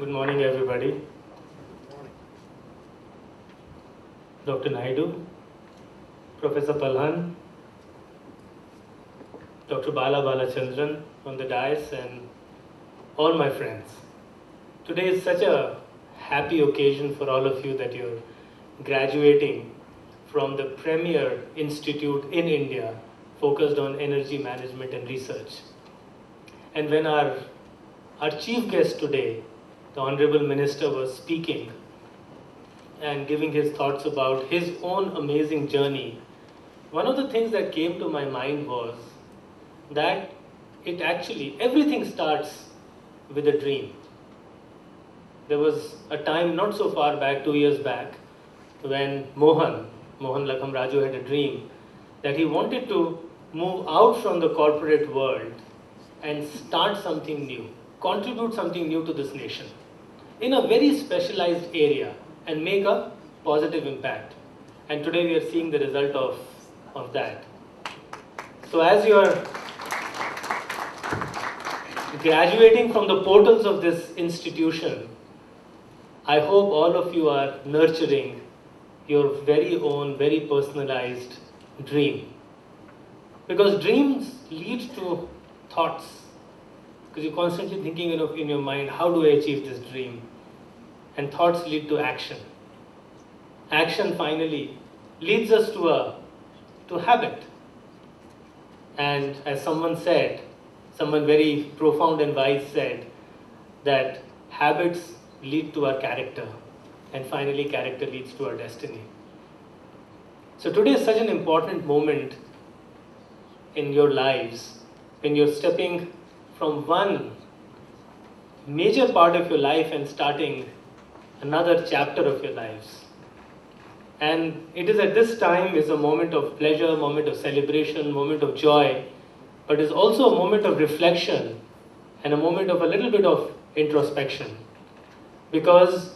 Good morning, everybody. Dr. Naidu, Professor Palhan, Dr. Bala Balachandran on the dais, and all my friends. Today is such a happy occasion for all of you that you're graduating from the premier institute in India focused on energy management and research. And when our chief guest today, the Honorable Minister, was speaking and giving his thoughts about his own amazing journey, one of the things that came to my mind was that everything starts with a dream. There was a time not so far back, 2 years back, when Mohan Lakham Raju had a dream that he wanted to move out from the corporate world and start something new, contribute something new to this nation in a very specialized area and make a positive impact. And today we are seeing the result of that. So as you are graduating from the portals of this institution, I hope all of you are nurturing your very own, very personalized dream. Because dreams lead to thoughts. Because you're constantly thinking in your mind, how do I achieve this dream? And thoughts lead to action. Action finally leads us to habit. And as someone very profound and wise said, that habits lead to our character, and finally character leads to our destiny. So today is such an important moment in your lives when you're stepping from one major part of your life and starting another chapter of your lives. And it is at this time is a moment of pleasure, moment of celebration, moment of joy, but is also a moment of reflection and a moment of a little bit of introspection. Because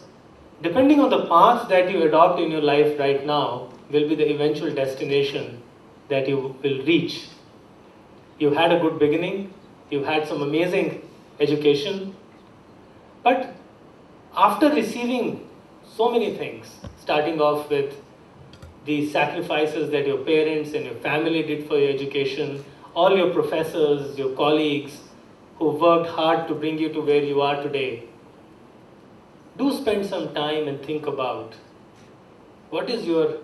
depending on the path that you adopt in your life right now will be the eventual destination that you will reach. You've had a good beginning, you've had some amazing education, but after receiving so many things, starting off with the sacrifices that your parents and your family did for your education, all your professors, your colleagues who worked hard to bring you to where you are today, do spend some time and think about what is your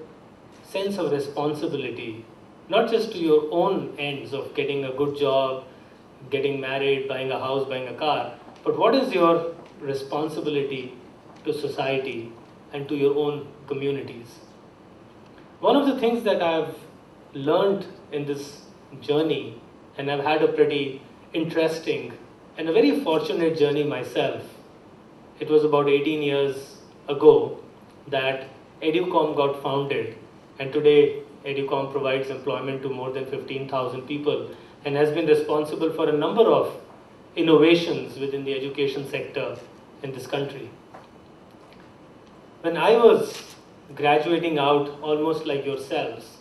sense of responsibility, not just to your own ends of getting a good job, getting married, buying a house, buying a car, but what is your responsibility to society and to your own communities. One of the things that I've learned in this journey, and I've had a pretty interesting and a very fortunate journey myself. It was about 18 years ago that Educomp got founded, and today Educomp provides employment to more than 15,000 people and has been responsible for a number of innovations within the education sector in this country. When I was graduating out, almost like yourselves,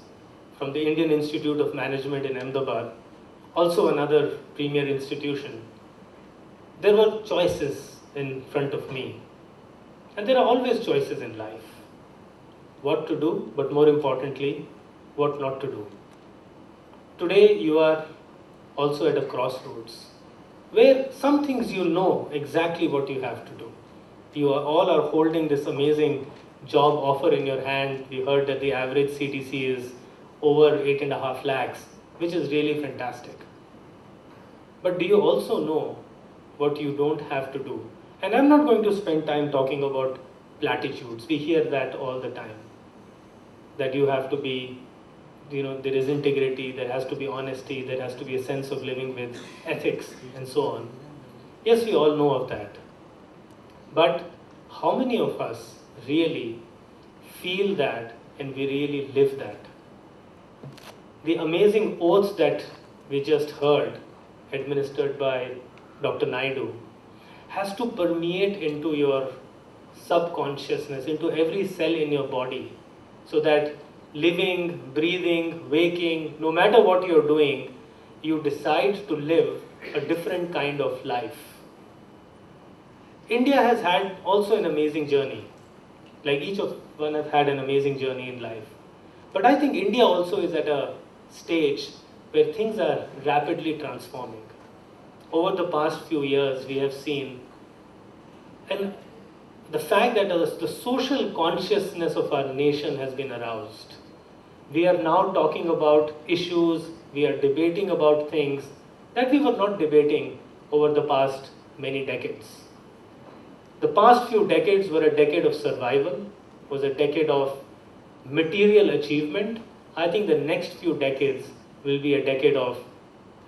from the Indian Institute of Management in Ahmedabad, also another premier institution, there were choices in front of me. And there are always choices in life. What to do, but more importantly, what not to do. Today you are also at a crossroads, where some things you know exactly what you have to do. You all are holding this amazing job offer in your hand. We heard that the average CTC is over 8.5 lakhs, which is really fantastic. But do you also know what you don't have to do? And I'm not going to spend time talking about platitudes. We hear that all the time. That you have to be, there is integrity, there has to be honesty, there has to be a sense of living with ethics and so on. Yes, we all know of that. But how many of us really feel that and we really live that? The amazing oaths that we just heard, administered by Dr. Naidu, has to permeate into your subconsciousness, into every cell in your body, so that living, breathing, waking, no matter what you're doing, you decide to live a different kind of life. India has had also an amazing journey. Like each of one have had an amazing journey in life. But I think India also is at a stage where things are rapidly transforming. Over the past few years, we have seen, and the fact that the social consciousness of our nation has been aroused. We are now talking about issues, we are debating about things that we were not debating over the past many decades. The past few decades were a decade of survival, was a decade of material achievement. I think the next few decades will be a decade of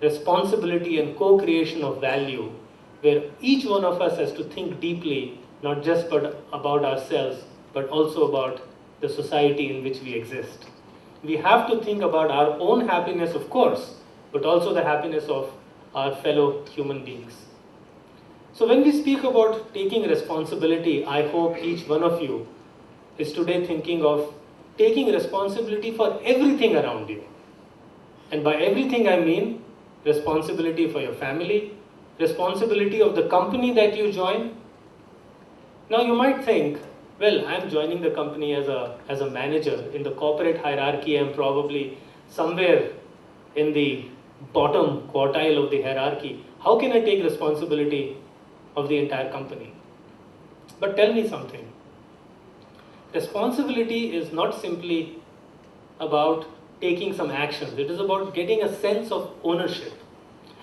responsibility and co-creation of value, where each one of us has to think deeply, not just about ourselves, but also about the society in which we exist. We have to think about our own happiness, of course, but also the happiness of our fellow human beings. So when we speak about taking responsibility, I hope each one of you is today thinking of taking responsibility for everything around you. And by everything I mean responsibility for your family, responsibility of the company that you join. Now you might think, well, I'm joining the company as a manager. In the corporate hierarchy, I'm probably somewhere in the bottom quartile of the hierarchy. How can I take responsibility of the entire company? But tell me something. Responsibility is not simply about taking some actions. It is about getting a sense of ownership.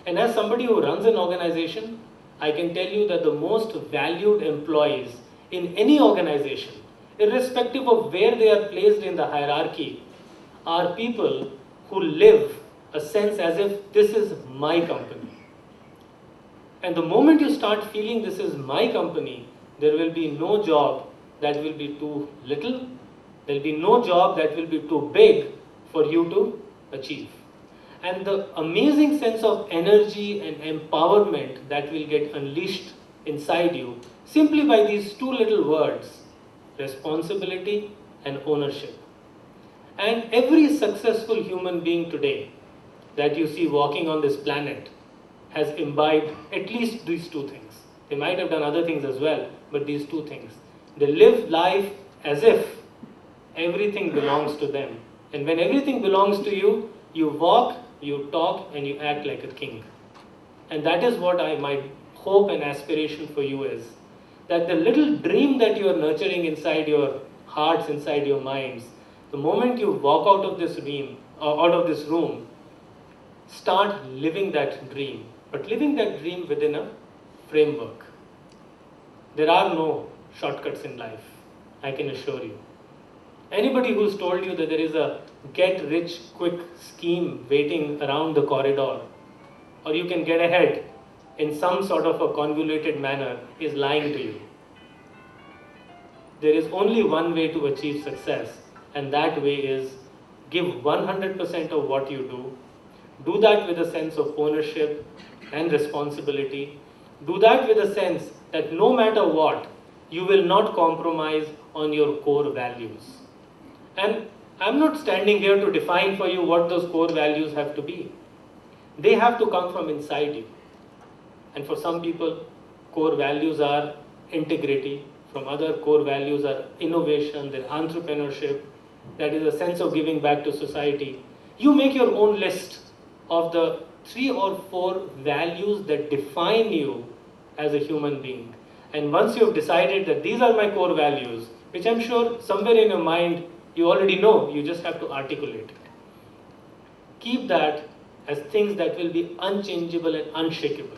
And as somebody who runs an organization, I can tell you that the most valued employees in any organization, irrespective of where they are placed in the hierarchy, are people who live a sense as if this is my company. And the moment you start feeling this is my company, there will be no job that will be too little, there will be no job that will be too big for you to achieve. And the amazing sense of energy and empowerment that will get unleashed inside you simply by these two little words, responsibility and ownership. And every successful human being today that you see walking on this planet has imbibed at least these two things. They might have done other things as well, but these two things. They live life as if everything belongs to them. And when everything belongs to you, you walk, you talk, and you act like a king. And that is what my hope and aspiration for you is. That the little dream that you are nurturing inside your hearts, inside your minds, the moment you walk out of this room, start living that dream. But living that dream within a framework. There are no shortcuts in life, I can assure you. Anybody who's told you that there is a get-rich-quick scheme waiting around the corridor, or you can get ahead in some sort of a convoluted manner, is lying to you. There is only one way to achieve success, and that way is give 100% of what you do. Do that with a sense of ownership and responsibility. Do that with a sense that no matter what, you will not compromise on your core values. And I'm not standing here to define for you what those core values have to be. They have to come from inside you. And for some people, core values are integrity. From other, core values are innovation, their entrepreneurship. That is a sense of giving back to society. You make your own list of the 3 or 4 values that define you as a human being. And once you've decided that these are my core values, which I'm sure somewhere in your mind you already know, you just have to articulate it. Keep that as things that will be unchangeable and unshakable.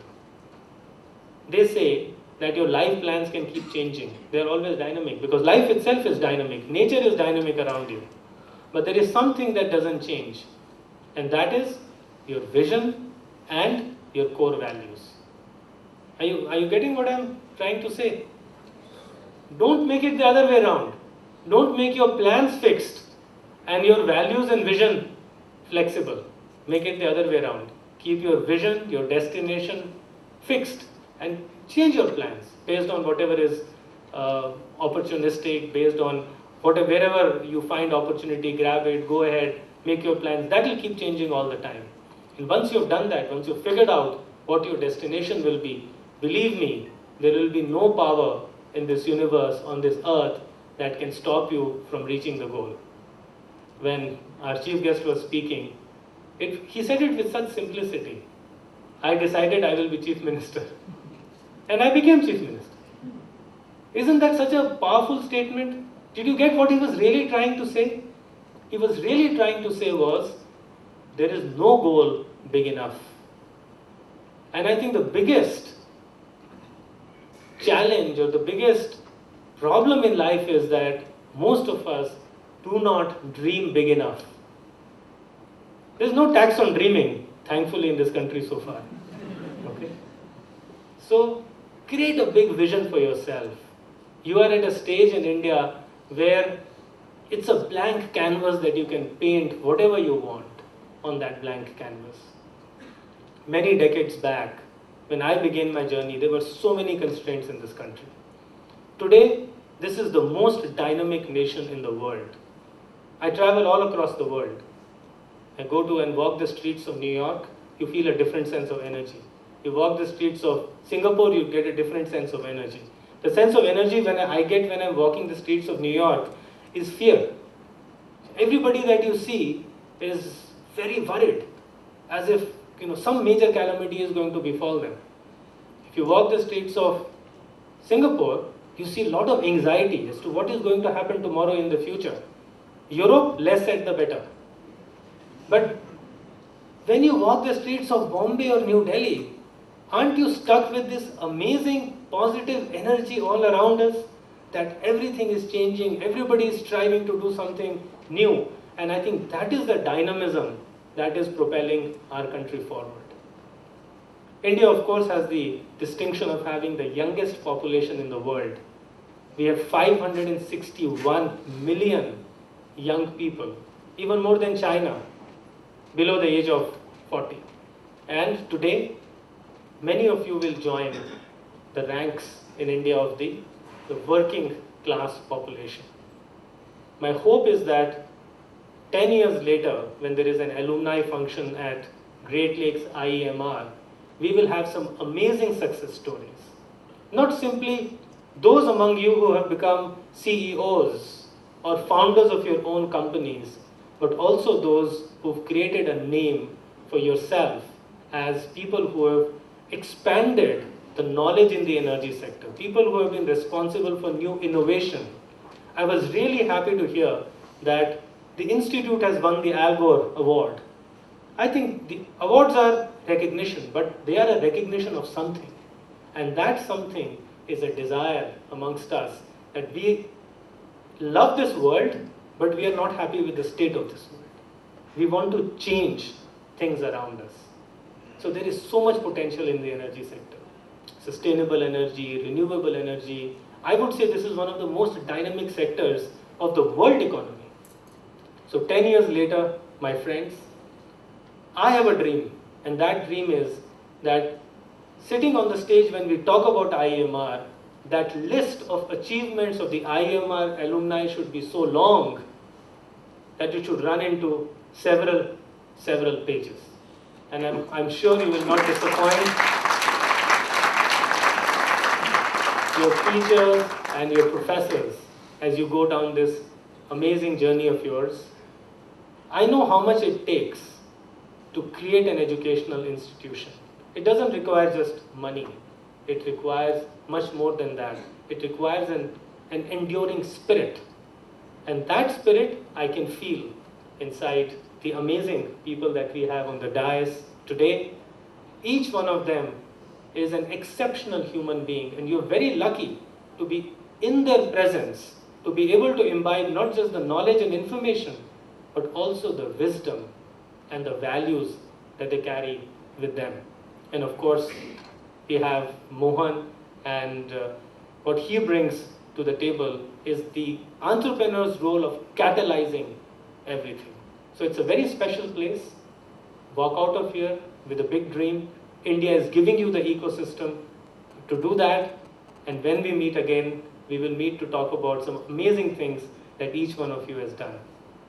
They say that your life plans can keep changing. They're always dynamic because life itself is dynamic. Nature is dynamic around you. But there is something that doesn't change. And that is your vision and your core values. Are you getting what I'm trying to say? Don't make it the other way around. Don't make your plans fixed and your values and vision flexible. Make it the other way around. Keep your vision, your destination fixed and change your plans based on whatever is opportunistic, based on wherever you find opportunity, grab it, go ahead, make your plans. That will keep changing all the time. And once you've done that, once you've figured out what your destination will be, believe me, there will be no power in this universe, on this earth, that can stop you from reaching the goal. When our chief guest was speaking, he said it with such simplicity. I decided I will be chief minister. And I became chief minister. Isn't that such a powerful statement? Did you get what he was really trying to say? He was really trying to say was, there is no goal big enough. And I think the biggest challenge or the biggest problem in life is that most of us do not dream big enough. There's no tax on dreaming, thankfully, in this country so far. Okay? So, create a big vision for yourself. You are at a stage in India where it's a blank canvas that you can paint whatever you want on that blank canvas. Many decades back, when I began my journey, there were so many constraints in this country. Today, this is the most dynamic nation in the world. I travel all across the world. I go to and walk the streets of New York, you feel a different sense of energy. You walk the streets of Singapore, you get a different sense of energy. The sense of energy I get when I'm walking the streets of New York is fear. Everybody that you see is very worried, as if some major calamity is going to befall them. If you walk the streets of Singapore, you see a lot of anxiety as to what is going to happen tomorrow in the future. Europe, less said the better. But when you walk the streets of Bombay or New Delhi, aren't you stuck with this amazing positive energy all around us? That everything is changing, everybody is striving to do something new. And I think that is the dynamism that is propelling our country forward. India, of course, has the distinction of having the youngest population in the world. We have 561 million young people, even more than China, below the age of 40. And today, many of you will join the ranks in India of the working class population. My hope is that 10 years later, when there is an alumni function at Great Lakes IEMR, we will have some amazing success stories. Not simply those among you who have become CEOs or founders of your own companies, but also those who've created a name for yourself as people who have expanded the knowledge in the energy sector, people who have been responsible for new innovation. I was really happy to hear that the Institute has won the Al Gore Award. I think the awards are recognition, but they are a recognition of something. And that something is a desire amongst us that we love this world, but we are not happy with the state of this world. We want to change things around us. So there is so much potential in the energy sector. Sustainable energy, renewable energy. I would say this is one of the most dynamic sectors of the world economy. So 10 years later, my friends, I have a dream, and that dream is that sitting on the stage when we talk about IEMR, that list of achievements of the IEMR alumni should be so long that it should run into several pages. And I'm sure you will not disappoint your teachers and your professors as you go down this amazing journey of yours. I know how much it takes to create an educational institution. It doesn't require just money. It requires much more than that. It requires an enduring spirit. And that spirit I can feel inside the amazing people that we have on the dais today. Each one of them is an exceptional human being, and you're very lucky to be in their presence, to be able to imbibe not just the knowledge and information, but also the wisdom and the values that they carry with them. And of course, we have Mohan, and what he brings to the table is the entrepreneur's role of catalyzing everything. So it's a very special place. Walk out of here with a big dream. India is giving you the ecosystem to do that. And when we meet again, we will meet to talk about some amazing things that each one of you has done.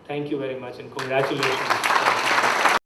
Thank you very much and congratulations.